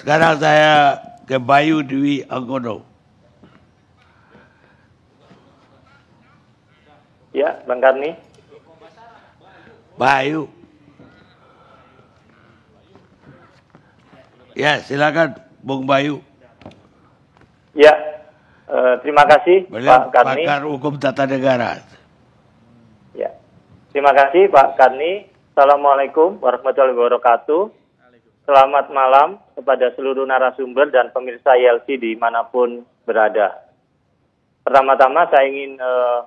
Sekarang saya ke Bayu Dwi Anggono. Ya, Bang Karni. Bayu. Ya, silakan Bung Bayu. Ya, terima kasih Pak Karni. Pakar Hukum Tata Negara. Ya, terima kasih Pak Karni. Assalamualaikum warahmatullahi wabarakatuh. Selamat malam kepada seluruh narasumber dan pemirsa YLC dimanapun berada. Pertama-tama saya ingin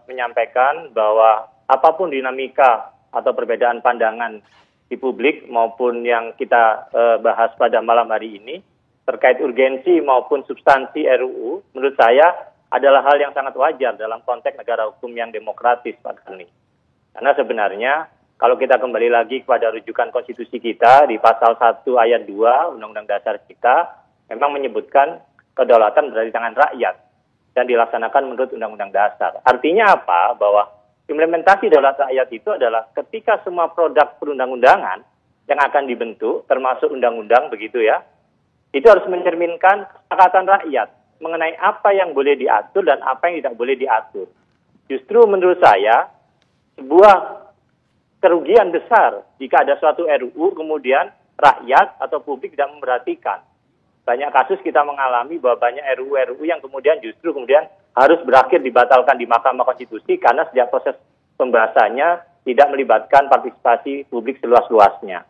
menyampaikan bahwa apapun dinamika atau perbedaan pandangan di publik maupun yang kita bahas pada malam hari ini terkait urgensi maupun substansi RUU, menurut saya adalah hal yang sangat wajar dalam konteks negara hukum yang demokratis, Pak Karni. Karena sebenarnya kalau kita kembali lagi kepada rujukan konstitusi kita di pasal 1 ayat 2 Undang-Undang Dasar kita memang menyebutkan kedaulatan berada di tangan rakyat dan dilaksanakan menurut Undang-Undang Dasar. Artinya apa? Bahwa implementasi daulat rakyat itu adalah ketika semua produk perundang-undangan yang akan dibentuk, termasuk undang-undang begitu ya, itu harus mencerminkan kesepakatan rakyat mengenai apa yang boleh diatur dan apa yang tidak boleh diatur. Justru menurut saya, sebuah kerugian besar jika ada suatu RUU kemudian rakyat atau publik tidak memperhatikan. Banyak kasus kita mengalami bahwa banyak RUU yang kemudian justru harus berakhir dibatalkan di Mahkamah Konstitusi karena sejak proses pembahasannya tidak melibatkan partisipasi publik seluas-luasnya.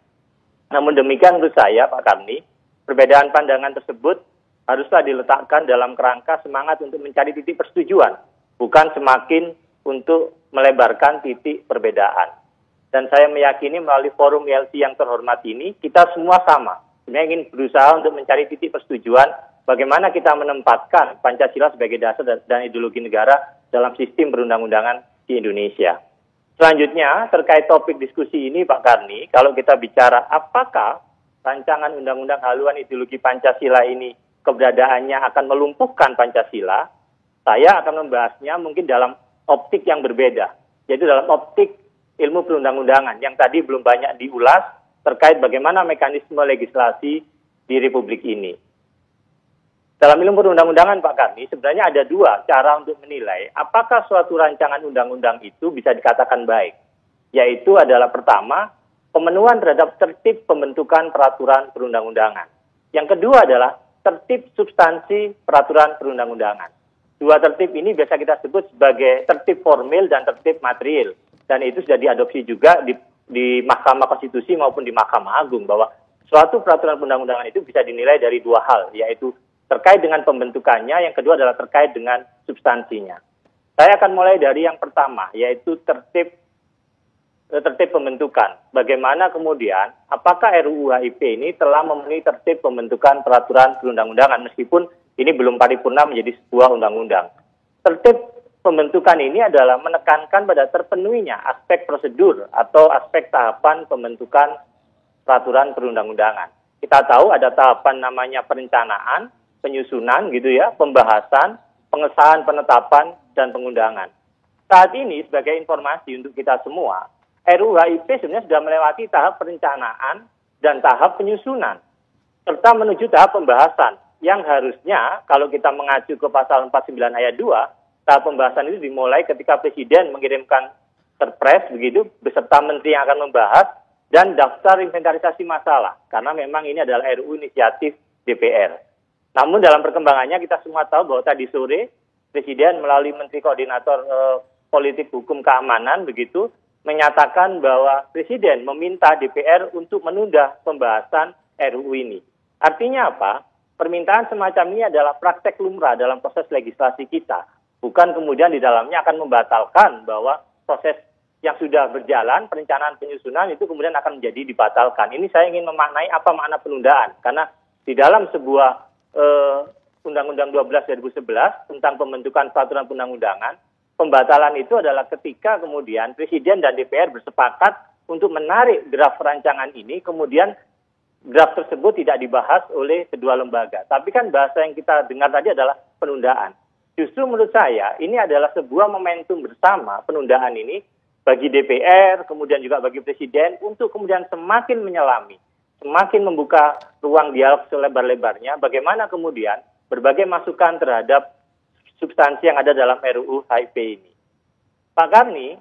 Namun demikian menurut saya Pak Karni, perbedaan pandangan tersebut haruslah diletakkan dalam kerangka semangat untuk mencari titik persetujuan, bukan semakin untuk melebarkan titik perbedaan. Dan saya meyakini melalui forum YLC yang terhormat ini, kita semua sama. Sebenarnya ingin berusaha untuk mencari titik persetujuan bagaimana kita menempatkan Pancasila sebagai dasar dan ideologi negara dalam sistem perundang-undangan di Indonesia. Selanjutnya, terkait topik diskusi ini Pak Karni, kalau kita bicara apakah rancangan undang-undang haluan ideologi Pancasila ini keberadaannya akan melumpuhkan Pancasila, saya akan membahasnya mungkin dalam optik yang berbeda, yaitu dalam optik ilmu perundang-undangan yang tadi belum banyak diulas terkait bagaimana mekanisme legislasi di Republik ini. Dalam ilmu perundang-undangan Pak Karni, sebenarnya ada dua cara untuk menilai apakah suatu rancangan undang-undang itu bisa dikatakan baik. Yaitu adalah pertama, pemenuhan terhadap tertib pembentukan peraturan perundang-undangan. Yang kedua adalah tertib substansi peraturan perundang-undangan. Dua tertib ini biasa kita sebut sebagai tertib formil dan tertib material. Dan itu sudah diadopsi juga di Mahkamah Konstitusi maupun di Mahkamah Agung bahwa suatu peraturan perundang-undangan itu bisa dinilai dari dua hal, yaitu terkait dengan pembentukannya, yang kedua adalah terkait dengan substansinya. Saya akan mulai dari yang pertama, yaitu tertib pembentukan. Bagaimana kemudian, apakah RUU HIP ini telah memenuhi tertib pembentukan peraturan perundang-undangan, meskipun ini belum paripurna menjadi sebuah undang-undang. Tertib pembentukan ini adalah menekankan pada terpenuhinya aspek prosedur atau aspek tahapan pembentukan peraturan perundang-undangan. Kita tahu ada tahapan namanya perencanaan, penyusunan gitu ya, pembahasan, pengesahan, penetapan, dan pengundangan. Saat ini sebagai informasi untuk kita semua, RUU HIP sebenarnya sudah melewati tahap perencanaan dan tahap penyusunan, serta menuju tahap pembahasan, yang harusnya kalau kita mengacu ke pasal 49 ayat 2, tahap pembahasan itu dimulai ketika Presiden mengirimkan Perpres begitu beserta menteri yang akan membahas dan daftar inventarisasi masalah karena memang ini adalah RUU inisiatif DPR. Namun dalam perkembangannya kita semua tahu bahwa tadi sore Presiden melalui Menteri Koordinator Politik Hukum Keamanan begitu menyatakan bahwa Presiden meminta DPR untuk menunda pembahasan RUU ini. Artinya apa? Permintaan semacam ini adalah praktek lumrah dalam proses legislasi kita. Bukan kemudian di dalamnya akan membatalkan bahwa proses yang sudah berjalan, perencanaan penyusunan itu kemudian akan menjadi dibatalkan. Ini saya ingin memaknai apa makna penundaan. Karena di dalam sebuah Undang-Undang 12/2011 tentang pembentukan peraturan perundang-undangan, pembatalan itu adalah ketika kemudian Presiden dan DPR bersepakat untuk menarik draft rancangan ini, kemudian draft tersebut tidak dibahas oleh kedua lembaga. Tapi kan bahasa yang kita dengar tadi adalah penundaan. Justru menurut saya ini adalah sebuah momentum bersama penundaan ini bagi DPR, kemudian juga bagi Presiden untuk kemudian semakin menyelami, semakin membuka ruang dialog selebar-lebarnya, bagaimana kemudian berbagai masukan terhadap substansi yang ada dalam RUU HIP ini. Pak Karni,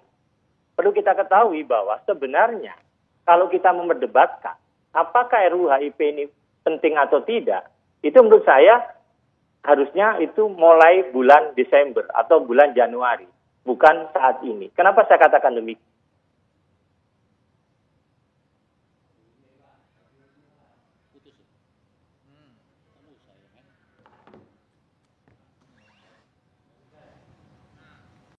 perlu kita ketahui bahwa sebenarnya kalau kita memperdebatkan apakah RUU HIP ini penting atau tidak, itu menurut saya harusnya itu mulai bulan Desember atau bulan Januari, bukan saat ini. Kenapa saya katakan demikian?